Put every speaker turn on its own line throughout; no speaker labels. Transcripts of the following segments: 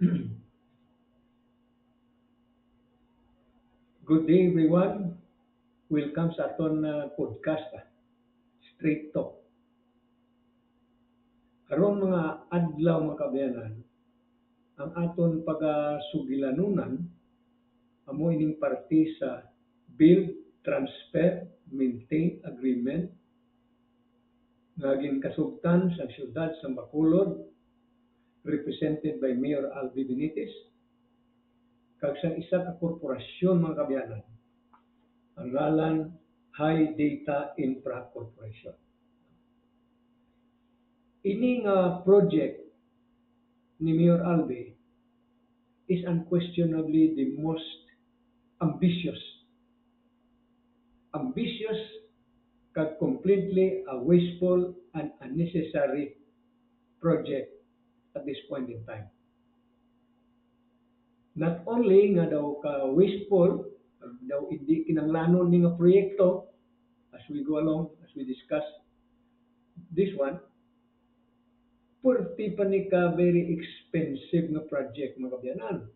Good day everyone. Welcome sa aton podcast, Straight Talk. Karon mga adlaw mga kabayanan, ang aton pagasugilanunan amo ining parte sa Build, Transfer, Maintain Agreement nga ginkasugtan sa siyudad sa Bacolod, represented by Mayor Albi Benitez, kag sa isa ka korporasyon mga kabayanan, ang ngalan High Data Infra Corporation. Ini nga project ni Mayor Albi is unquestionably the most ambitious. Ambitious kag completely a wasteful and unnecessary project at this point in time. Not only nga daw ka wasteful, daw hindi kinanglanon ni nga proyekto as we go along, as we discuss this one, purti pa ni ka very expensive nga project mga kabyanan.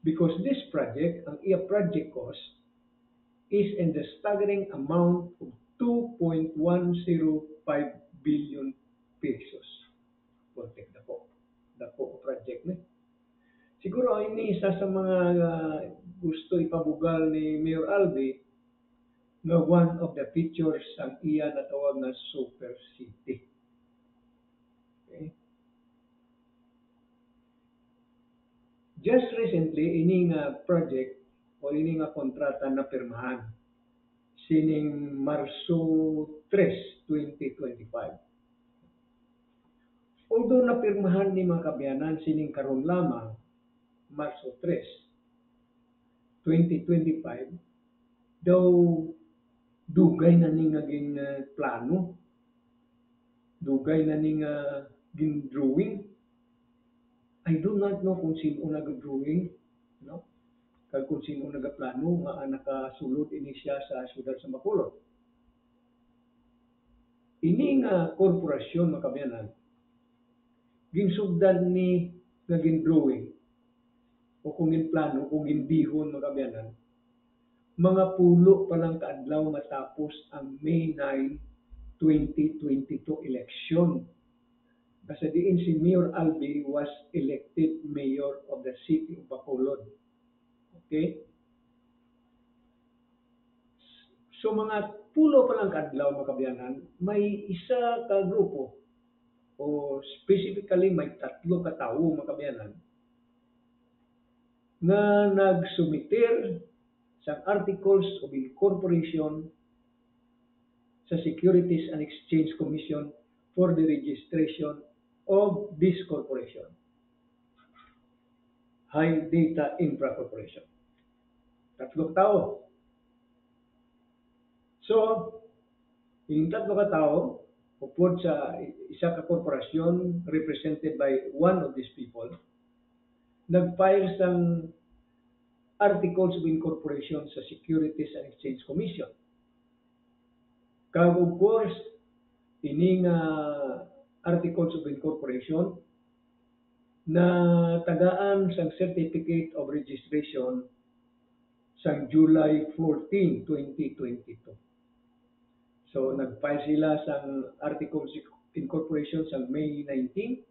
Because this project, ang iya project cost, is in the staggering amount of 2.105 billion pesos. Protect dako project ni. Siguro ini isa sa mga gusto ipabugal ni Mayor Albi nga one of the features ang iya natawag na super city. Okay? Just recently, ini nga project o ini nga kontrata na pirmahan sining Marso 3, 2025. Although napirmahan ni mga kabayanan sining karon lamang Marso 3, 2025, daw dugay na ni naging plano, dugay na ni nga gin-drawing. I do not know kung sino nag-drawing, no? Kag kung sino nagaplano nga nakasulod ini siya sa siyudad sa Bacolod. Ini nga korporasyon mga kabayanan, ginsugdan ni nga gin-drawing o kung ginplano o ginbihon mga kabayanan, mga pulo pa lang kaadlaw matapos ang May 9, 2022 election. Kasi diin si Mayor Albi was elected mayor of the city of Bacolod. Okay? So mga pulo pa lang kaadlaw mga kabayanan, may isa ka grupo o specifically may 3 ka tawo mga kabayanan nga nagsumiter sa Articles of Incorporation sa Securities and Exchange Commission for the registration of this corporation, High Data Infra Corporation. 3 tao. So, yung 3 ka tao, upod sa isa ka korporasyon represented by one of these people, nag-file sang Articles of Incorporation sa Securities and Exchange Commission. Kag of course, ining Articles of Incorporation na tagaan sang Certificate of Registration sang July 14, 2022. So nag-file sila sang Articles of Incorporation sang May 19,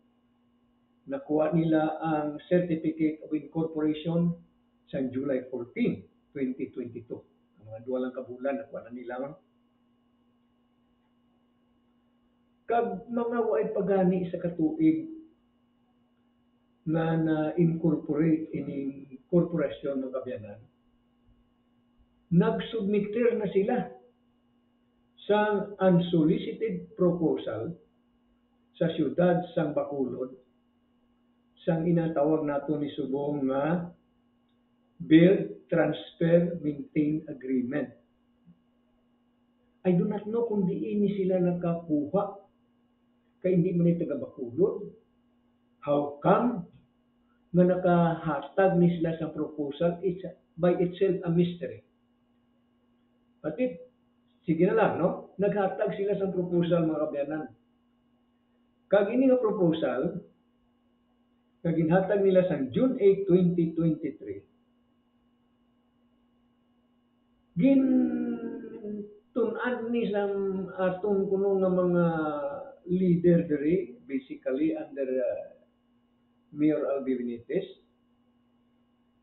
nakuha nila ang Certificate of Incorporation sang July 14, 2022. Ang mga 2 lang ka bulan nakuha na nila. Kag mga way pagani sa katuig nga na-incorporate ining korporasyon ng kabayanan, nagsubmitter na sila sa unsolicited proposal sa siyudad sang Bacolod sang inatawag nato ni subong nga Build, Transfer, Maintain Agreement. I do not know kung diin ni sila nakakuha kay hindi man taga Bacolod. How come nga nakahatag ni sila sa proposal? It's by itself a mystery. But sige na lang, no? Naghatag sila sa proposal mga kabayanan. Kag ini nga proposal, nga ginhatag nila sa June 8, 2023, tun-an ni sa atong kuno nga mga leader diri, basically under Mayor Albi Benitez,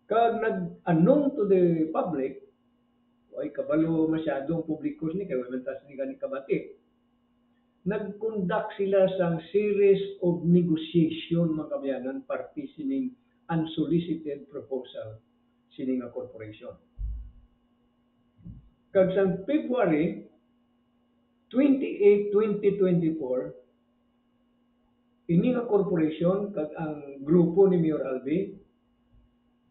kag nag-anong to the public, ay kabalo masyadong publiko ni kay wala tas ni gani kabati. Nag-conduct sila sang series of negotiation mga kabayanan parte sining unsolicited proposal sining nga corporation. Kag sang February 28, 2024, ini nga corporation kag ang grupo ni Mayor Albi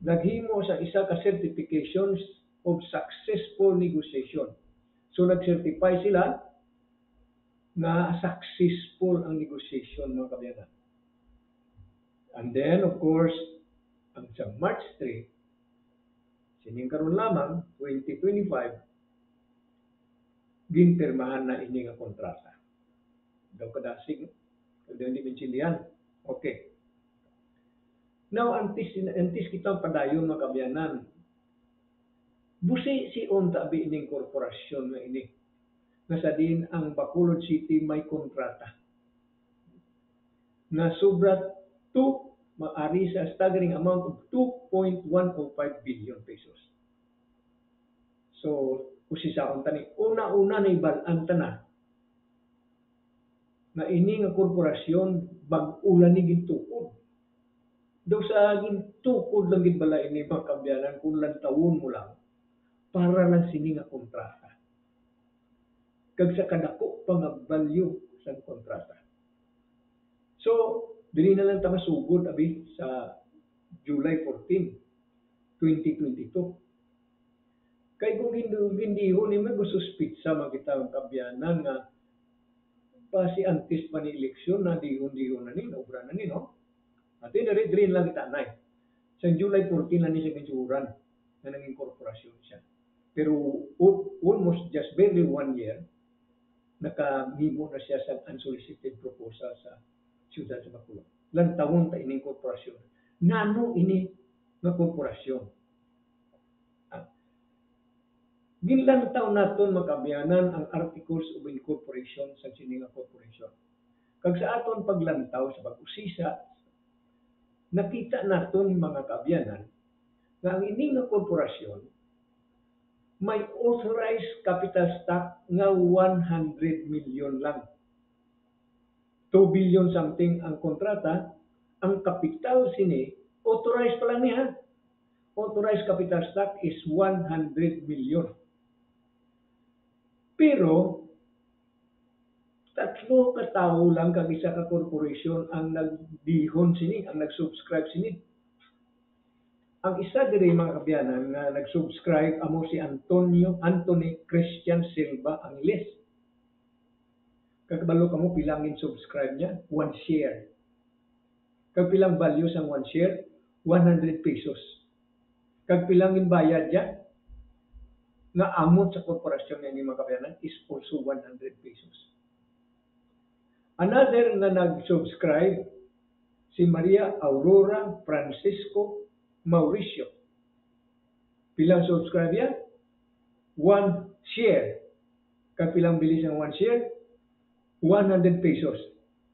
naghimo sa isa ka certifications of successful negotiation. So nag-certify sila na successful ang negotiation mga kabayanan. And then of course, ang sa March 3, sining karon lamang 2025, ginpirmahan na ini nga kontrata. Daw kadasig, daw hindi maintindihan. Okay. Now, antis kita padayon mga kabayanan. Busi si tabi ining korporasyon na ini. Nasa din ang Bacolod City may kontrata. Na sobra 2, maari sa staggering amount of 2.105 billion pesos. So, usisaon tani. Una-una na ibalaan na na ini nga korporasyon bag-ulan ni gintukod. Daw sa gintukod lang gibala ini mga kabayanan kung lantawon mo lang para lang sini nga kontrata. Kag sa kadako pa nga value sa kontrata. So, dili na lang ta masugod abi sa July 14, 2022. Kay kung gindihon ni magsuspitsa makita ang kabayanan nga pa si antes pa ni eleksyon na dihon-dihon na ni, obra na ni, no? At diri lang kita anay. Sa July 14 na ni siya ginsuran na naging korporasyon siya. Pero almost just barely 1 year, nakahimo na siya sa unsolicited proposal sa siyudad sa Bacolod. Lantawon ta ining korporasyon. Nano ini nga korporasyon. Ginlantaw naton makabayanan ang Articles of Incorporation sa sininga corporation. Kag sa aton paglantaw sa pag-usisa, nakita naton mga kabayanan nga ang ini nga korporasyon may authorized capital stock nga 100 million lang. 2 billion something ang kontrata, ang kapital sini, authorized pa lang niya. Authorized capital stock is 100 million. Pero, 3 ka tao lang kag isa ka corporation ang nagdihon sini, ang nag-subscribe sini. Ang isa diri mga kabayanan nga nag-subscribe amo si Anthony Christian Silva Angeles. Kagabalo kamo pilangin subscribe niya, 1 share. Kag pilang value sang 1 share, 100 pesos. Kag pilangin bayad niya, nga amot sa korporasyon ni mga kabayanan is also 100 pesos. Another na nag-subscribe, si Maria Aurora Francisco Mauricio. Pilang subscribe yan? 1 share. Kag pilang bilis ang 1 share? 100 pesos.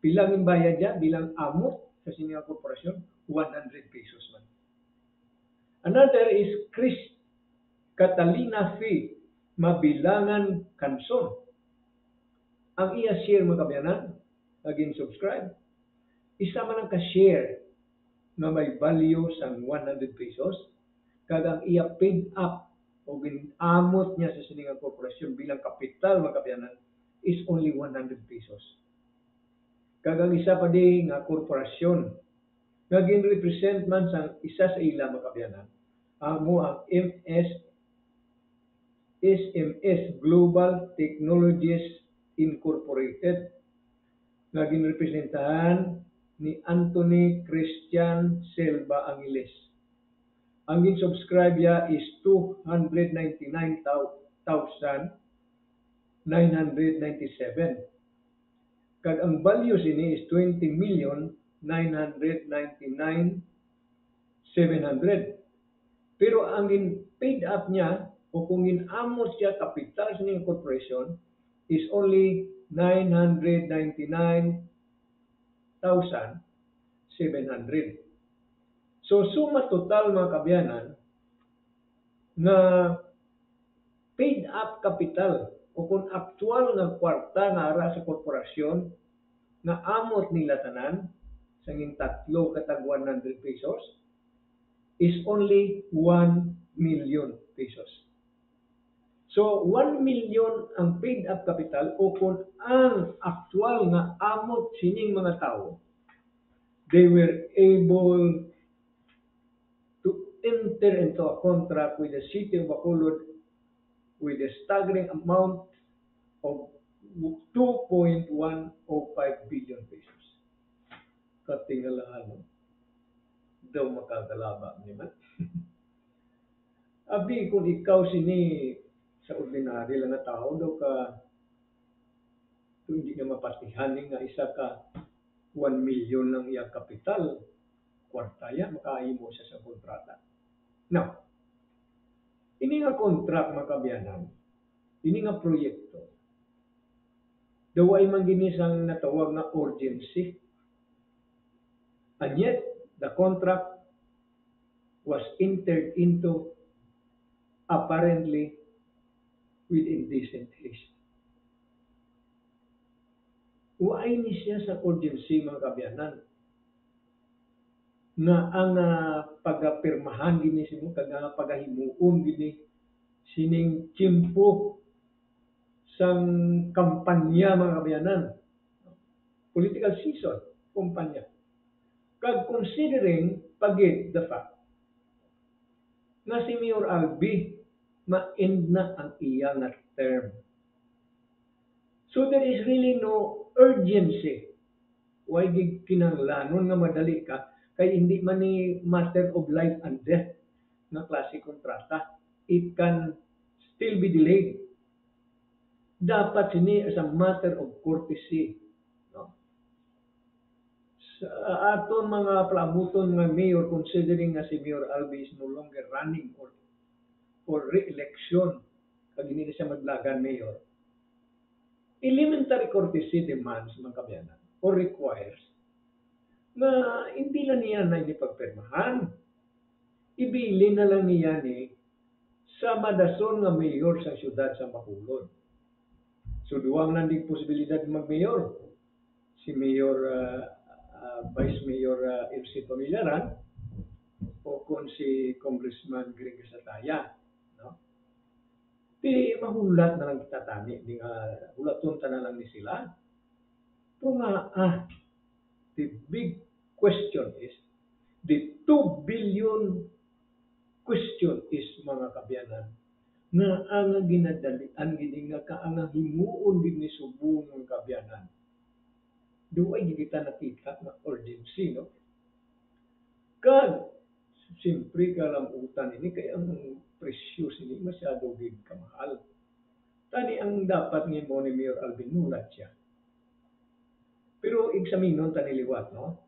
Pilang imbayad niya bilang amot sa sininga korporasyon? 100 pesos man. Another is Catalina Fee Mabilangan Kanson. Ang iya share mga kabayanan, again subscribe, isa man ang ka-share na may value sa 100 pesos, kag ang iya paid up o ginamot niya sa siningang korporasyon bilang kapital mga kabayanan is only 100 pesos. Kag ang isa pa di nga korporasyon nga gin-represent man sa isa sa ila mga kabayanan, amo ang SMS Global Technologies Incorporated nga ginrepresentahan ni Anthony Christian Silva Angeles. Ang gin-subscribe niya is 299,997. Kag ang value sini is 20,999,000 999,700. Pero ang paid up niya o kung inamot siya kapital sa niyang corporation is only 999,700. So suma total mga kabyanan na paid up capital o kung actual nga kwarta nga ara sa korporasyon na amot nila tanan sa nging tatlo katag 100 pesos is only 1 million pesos. So 1 million ang paid up capital o kung ang actual nga amot sining mga tao, they were able to enter into a contract with the city of Bacolod with a staggering amount of 2.105 billion pesos. Katingalahan daw makakalaba ni man. Abi kung ikaw sini sa ordinary lang na tao daw ka kung hindi na mapatihan nga isa ka 1 million ng iya kapital, kwartaya makaahimo siya sa kontrata. Now, ini nga contract makabiyanan, ini nga proyekto, daw ay mangginisang natawag na urgency. And yet, the contract was entered into apparently with indecent haste. Waay ni siya sa urgency mga kabyanan na ang pagapirmahan gini sino kaga pagahimuon gini sining tiyempo sang kampanya mga kabyanan, political season kampanya, kag considering pagit the fact na si Mayor Albi ma-end na ang iya nga term. So there is really no urgency. Why kinanglanon nga madali ka kay hindi man ni matter of life and death na klase kontrata. It can still be delayed. Dapat sini as a matter of courtesy. No? Sa aton mga palabuton nga mayor, considering nga si Mayor Albi is no longer running for re-election, kag hindi na siya maglagan mayor, elementary courtesy demands mga kabyanan or requires na hindi lang niya na inipagpirmahan. Ibili na lang niya ni sa madason nga mayor sa siyudad sa Bacolod. So duwang nanding posibilidad mag-mayor. Si Mayor, Vice Mayor Elsie Pamilaran o kung si Congressman Greg Sataya. No? Di mahulat na lang kita tani. Di nga hulaton ta na lang ni sila. Pero nga, the big question is, the 2 billion question is mga kabyanan nga ang ginadalian gini nga ang himuon din ni subong ng kabyanan. Duay kita nakita na urgency, no? Kag siyempre kalamutan ini kay ang presyo sini masyado gid kamahal. Tani ang dapat ni mo ni Mayor Alvin nulat siya. Pero eksaminon tani liwat, no?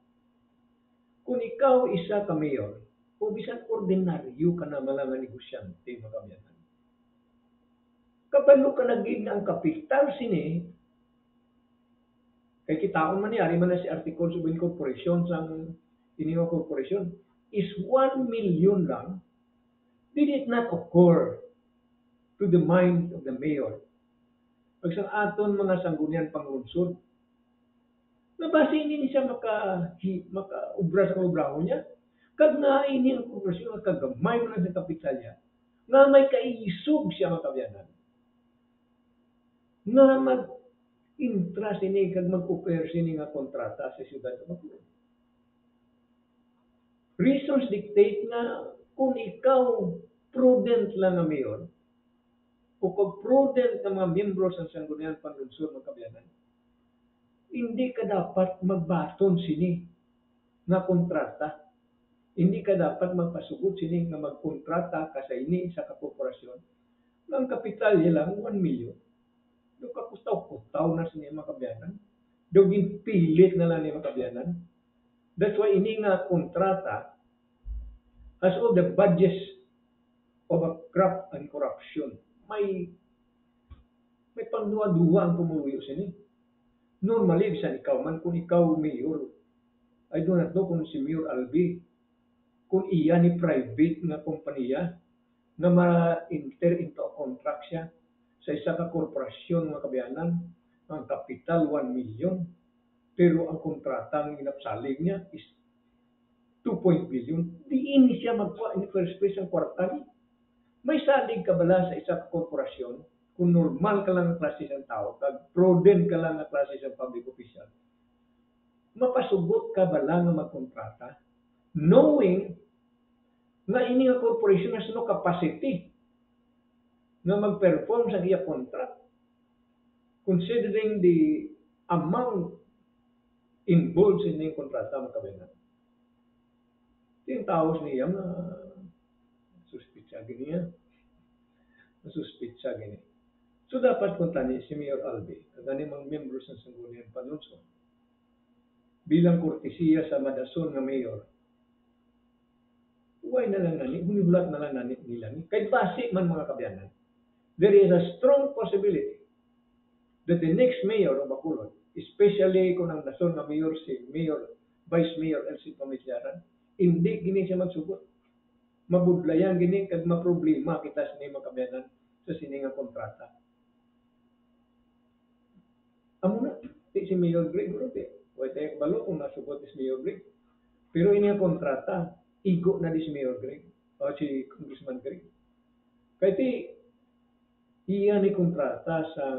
Kung ikaw isa ka mayor, o bisan ordinaryo ka na mga negosyante mga kabyanan, kabalo ka naging ang kapital sini, kay kitaon man niya, man na si Articles of Incorporation sang iniwa corporation, is 1 million lang, did it not occur to the mind of the mayor? Pag sa aton mga sanggunian panglungsod, nabasi ini siya maka-ubra sa obraho niya, kag nga ini ang corporation, kagamay mo na sa kapital niya, nga may kaisog siya makabyanan, nga mag-intra sini kag mag-offer sini nga kontrata sa siyudad sa Bacolod. Reasons dictate nga kung ikaw prudent lang nga mayor o kung prudent nga mga miyembro sa sanggunian panlungsod ng kabyanan, hindi ka dapat magbaton sini nga kontrata. Hindi ka dapat magpasugod sini nga magkontrata ka sa ini sa kakorporasyon. Ang kapital niya lang 1 million. Do ka kustaw-kustaw na sini mga kabyanan. Do ginpilit na lang ni mga kabyanan. That's why ini nga kontrata has all the badges of a corrupt and corruption. May pangduwa-duwa ang pumuluyo sini. Normally, bisan ikaw man, kung ikaw mayor, I do not know kung si Mayor Albi, kung iya ni private nga kompanya, na ma-enter into a contract siya sa isa ka korporasyon mga kabayanan, ang kapital 1 million, pero ang kontratang inapsalig niya is 2 billion. Di ini siya magkuha in the first place ang kwarta ni. May salig ka bala sa isa ka korporasyon kung normal ka lang ang klase ng tao, kag prudent ka lang ang klase ng public official, mapasugot ka bala nga magkontrata knowing nga ini nga corporation has no capacity na mag-perform sa iya contract considering the amount involved sa inyong kontrata mga kabayanan. Yung taos niya suspitsa gini yan. Suspitsa gini. So dapat kuntani si Mayor Albi, ang mga members ng Sangguniang Panunsong, bilang kortesiya sa madason nga mayor, why na lang nani, hunibulat na lang nani nila ni. Kahit basi man mga kabayanan, there is a strong possibility that the next mayor of Bacolod, especially kung ang nason nga mayor si Mayor, Vice Mayor Elsie Pamisaran, hindi gini siya magsugot. Mabudlayan gini kag maproblema kita sa mga kabayanan sa sininga kontrata. Amo na, si Mayor Greg, wala tayo balo kung nasugot si Mayor Greg. Pero ini ang kontrata, igo na di si Mayor Greg, o si Congressman Greg. Kaya iya ni kontrata sa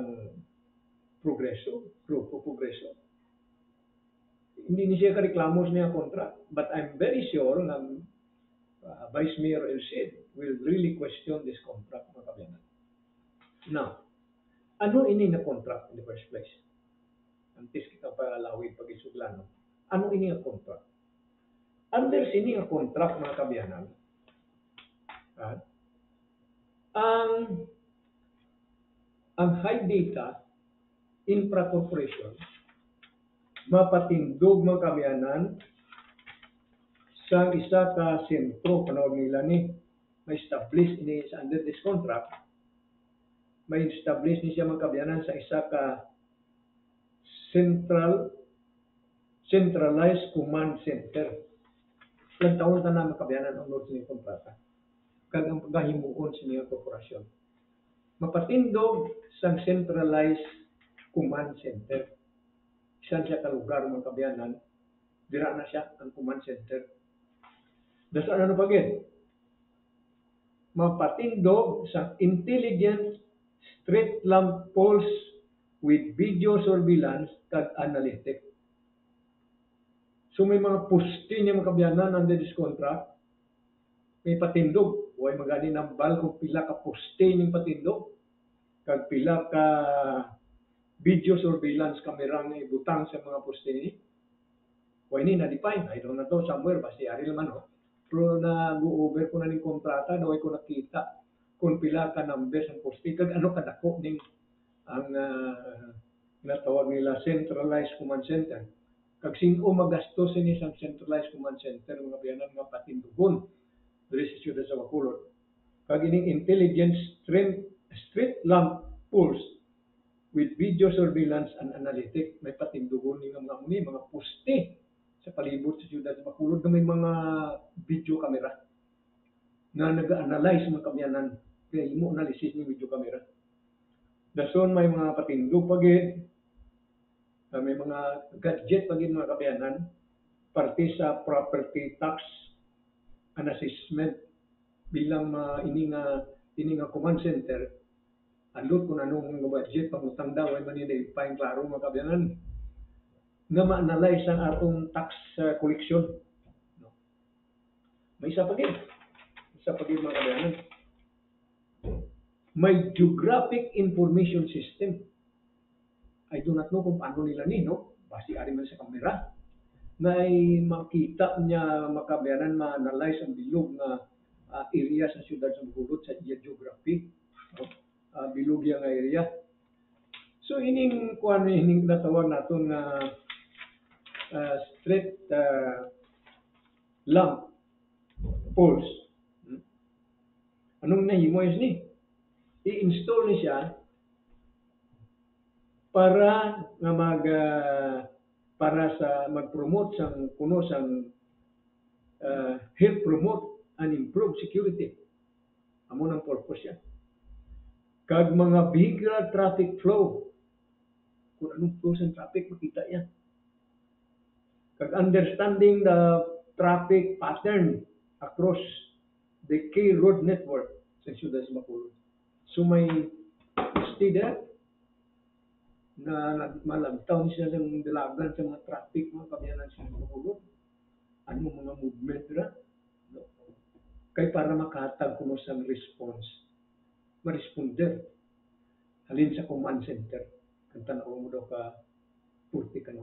Progreso, Grupo Progreso. Hindi ni siya kareklamo niya kontra, but I'm very sure na Vice Mayor Elsie will really question this contract mga kabayanan. Now, ano ini na contract in the first place? Antes kita palawid pag-isuglan. Ano ini ang contract? Under sini ang contract mga kabayanan, ang High Data Infra Corporation mapatindog mga kabayanan sa isa ka sentro panahon nila ni may establish ini sa under this contract, may establish ni siya mga kabayanan sa isa ka centralized command center. Ilang taon ka na makabayanan ang Lord sa kontrata. Kag ang pagkahimuon sa mga korporasyon. Mapatindog sa centralized command center. Saan siya ka lugar mga kabayanan, dira na siya ang command center. Dasa ano pagin? Mapatindog sa intelligence street lamp poles with video surveillance kag analytics. So may mga poste niya mga kabayanan under this contract, may patindog, huwag magani nambal kung pila ka poste ning patindog, kag pila ka video surveillance camera nga ibutang sa mga poste ni. Huwag ni na-define, I don't know somewhere, basta ari naman ho. Pero nag-over ko na ning kontrata, naway ko nakita kung pila ka numbers ang poste, kag ano kadako ning ang natawag nila centralized command center. Kag sino magastos ini sa centralized command center mga kabayanan nga patindugon diri sa siyudad sa Bacolod. Kag ining intelligence street lamp poles with video surveillance and analytics may patindugon ni mga poste sa palibot sa siyudad sa Bacolod na may mga video camera na nag-analyze mga kabayanan kaya imo analysis ni video camera. Dason may mga patindog pagid, may mga gadget pagid mga kabayanan, parte sa property tax and assessment bilang ini nga command center. Andot kung anong budget pangutang daw ay manidifine klaro mga kabayanan nga ma-analyze ang atong tax collection. No? May isa pagid mga kabayanan. May geographic information system. I do not know kung paano nila ni, no? Basi ari man sa kamera. May makita niya makabayanan ma-analyze ang bilog na area sa siyudad sa Bacolod sa iya geography. No? Bilog yang area. So ining natawag naton na street lamp poles. Hmm? Anong nahimo ni? I-install ni siya para nga para sa mag-promote sang kuno sang help promote and improve security. Amo nang purpose siya. Kag mga vehicular traffic flow, kung anong flow sa traffic, makita yan. Kag understanding the traffic pattern across the key road network sa siyudad sa Bacolod. So may steader na malagtaw niya sa dalagan sa mga traffic, mga kabayanan sa Bacolod. Ano mga movement na? No. Kay para makahatag kuno sa response, ma-responder. Halin sa command center. Kung tanaw mo daw ka, puti ka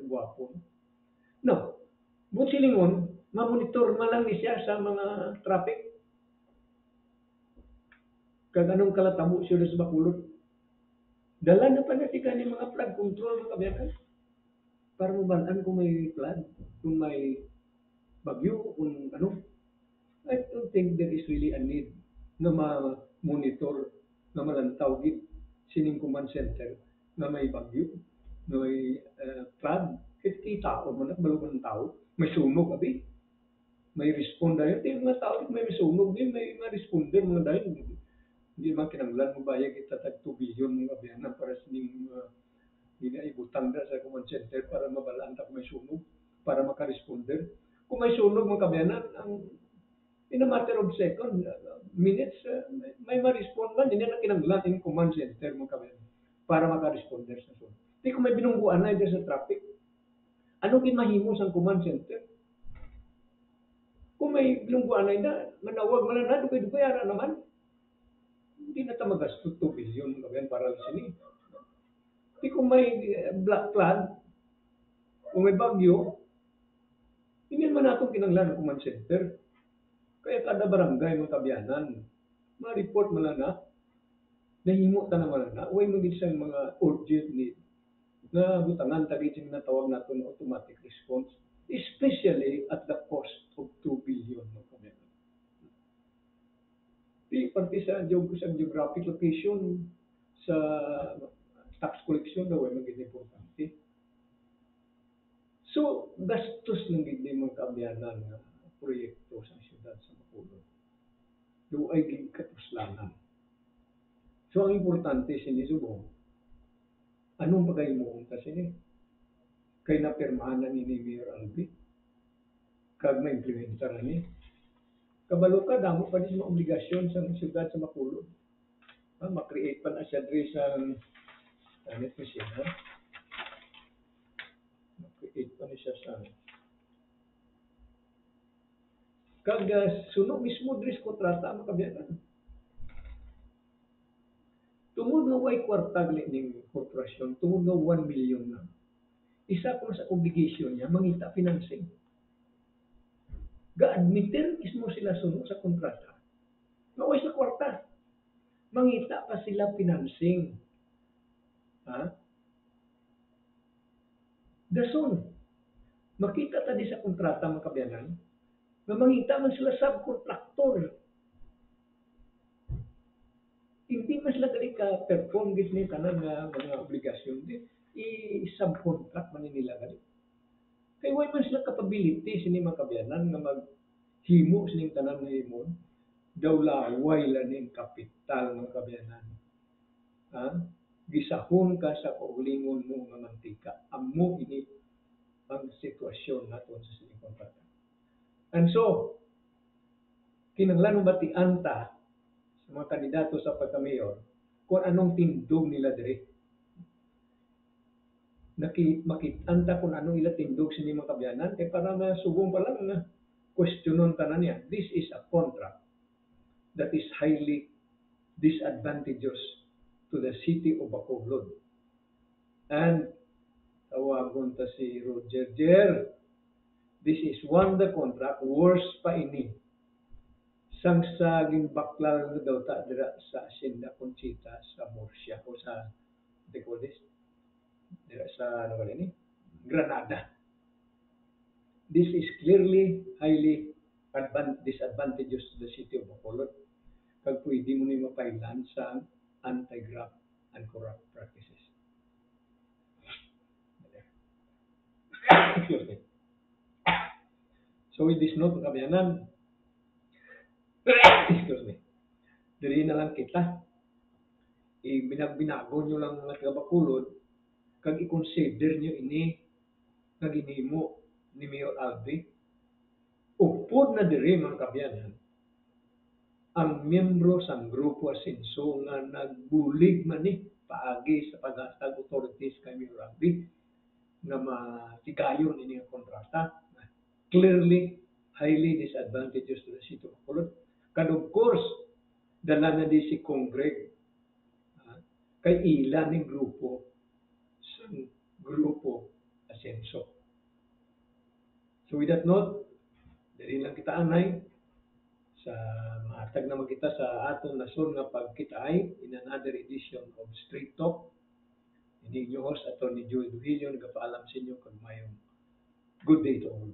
gwapo. No. But silingon, mamonitor man lang ni siya sa mga traffic. Kag anong kalatabo siya sa Bacolod. Dala na pa natin ni mga flood control mga kabayanan. Para mabalaan kung may flood, kung may bagyo, kung ano. I don't think there is really a need na ma-monitor, na malantaw gid sining command center na may bagyo, na may flood. Kita o man balugan tao, may sunog abi. May respond dahil mga tao may sunog din, may ma-responder mga dahil. Hindi man kinanglan mo bayag kita tag 2 billion mga biyanan para sining ibutang na sa command center para mabalaan ta kung may sunog, para maka-responder. Kung may sunog mga kabayanan, in a matter of seconds, minutes, may ma-respond man, hindi na kinanglan yung command center mga kabayanan para maka-responder sa sunog. Di kung may binungguan na ito sa traffic, ano kinahimo sa command center? Kung may binungguan na manawag man na, dukay-dukay ara naman. Hindi na ta magastos 2 billion mga kabayanan para sini. Di kung may black flood, kung may bagyo, hindi naman natin kinanglan ng command center. Kaya kada barangay mga kabayanan, ma-report mo lang na, nahimo ta naman na, huwag mo isang mga urgent need na butangan tagit yung natawag natin na automatic response, especially at the cost of 2 billion mga kabayanan. Di parte sa geographic location sa tax collection daw ay maging importante. So, gastos ng gid mga kabayanan nga proyekto sa siyudad sa Bacolod. Do ay gid katuslanan. So, ang importante sini subong, anong pagaymuon ta sini? Kay napirmahan na ni Mayor Albi, kag ma-implementar na ni. Kabalo ka, damo pa din mga obligasyon sa siyudad sa Bacolod. Ma-create pa na siya diri sa ano pa siya, ha? Ma-create pa na siya sa kag suno mismo diri sa kontrata makabiyanan. Tungod nga way kwarta ning korporasyon, tungod nga 1 million na. Isa ko sa obligation niya, mangita financing. Ga-admitter mismo sila suno sa kontrata. Nga way sa kwarta. Mangita pa sila financing. Ha? Dason, makita ta di sa kontrata mga kabayanan, nga mangita man sila subcontractor. Hindi man sila dali ka perform gid ni tanan nga mga obligasyon di i-subcontract man nila gali. Kay way man sila capability sini mga kabayanan nga maghimo sining tanan nga himon daw laway la ning kapital mga kabayanan. Ha? Gisahon ka sa kaulingon mo nga mantika. Amo ini ang sitwasyon naton sa sining kontrata. And so, kinahanglan batian ta sa mga kandidato sa pagka-mayor kung anong tindog nila dire. Makit-an ta kung anong ila tindog sa mga kabayanan kay para masubong pa lang na questionon tanan niya. This is a contract that is highly disadvantageous to the city of Bacolod. And tawagon ta si Roger Jer, this is one the contract, worse pa ini. Sang sa gimbaklar na daw ta dira sa Hacienda Conchita sa Murcia o sa Decodes dira sa ano ba ni Granada. this is clearly highly disadvantageous to the city of Bacolod kag pwede mo ni mapailan sa anti-graft and corrupt practices. Excuse me. So with this note, kabayanan, excuse me, diri na lang kita, binago nyo lang mga taga Bacolod, kag i-consider nyo ini nga ginhimo ni Mayor Albi. Upod na diri mga kabayanan, ang miyembro sang grupo Asenso nga nagbulig man ni paagi sa paghatag authorities kay Mayor Albi nga matigayon ini nga kontrata. Clearly, highly disadvantageous to the city of Bacolod. And of course, dala na di si Congreg kay ilan ni grupo sa grupo Asenso. So with that note, dali lang kita anay sa mahatag naman kita sa atong nason nga pagkitaay in another edition of Street Talk. Ini yung host, Atty. Joey Duhilio, nagpaalam sa inyo kag mayong good day to all.